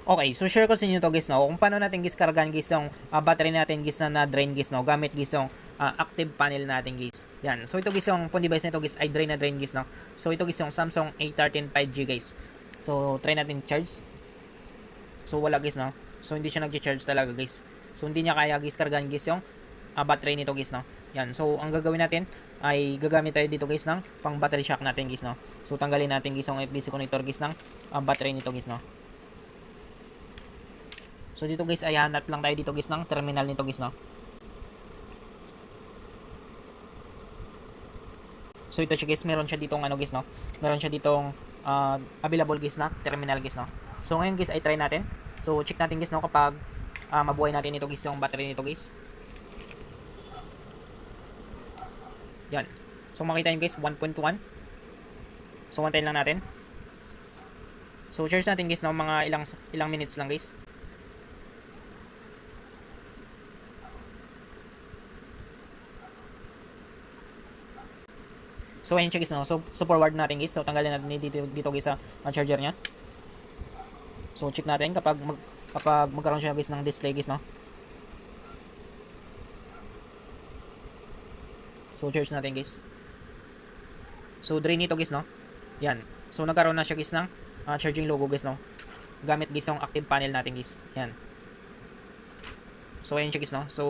Okay, so share ko sa inyo to guys no, kung paano natin guys kargahan guys yung battery natin guys na na-drain guys no, gamit guys yung active panel natin guys. Yan. So ito guys yung phone device nito guys ay drain na drain guys no. So ito guys yung Samsung A13 5G guys. So try natin charge. So wala guys no. So hindi siya nagcha-charge talaga guys. So hindi niya kaya guys kargahan guys yung battery nito guys no. Yan. So ang gagawin natin ay gagamit tayo dito guys ng pang battery shock natin guys no. So tanggalin natin guys yung FBC connector guys ng battery nito guys no. So dito guys ay hanap lang tayo dito guys ng terminal nito guys no. So ito siya guys, meron siya ditong ano guys no. Meron siya ditong available guys na terminal guys no. So ngayon guys ay try natin. So check natin guys no kapag mabuhay natin ito guys yung battery nito guys. Yan. So makita niyo guys 1.1. So antayin lang natin. So charge natin guys no mga ilang minutes lang guys. So ayun siya guys no. So forward natin guys. So tanggalin natin dito guys sa charger niya. So check natin kapag magkaroon siya guys ng display guys no. So charge natin guys. So drain nito guys no. Yan. So nagkaroon na siya guys ng charging logo guys no. Gamit guys yung active panel natin guys. Yan. So ayun siya guys no. So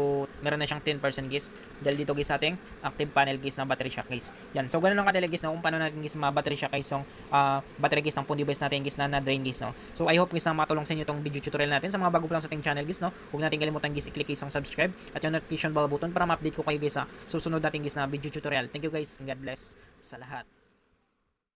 meron na siyang 10% guys dahil dito guys sa ating active panel guys na battery shock guys. Yan. So ganoon lang kadali guys no kung paano natin guys ma-battery shock guys yung battery guys ng phone device natin guys na na-drain guys no. So I hope guys na makatulong sa inyo tong video tutorial natin. Sa mga bago pa lang sa ating channel guys no, huwag natin kalimutan guys i-click guys ang subscribe at yung notification bell button para ma-update ko kayo guys sa susunod natin guys na video tutorial. Thank you guys and God bless sa lahat.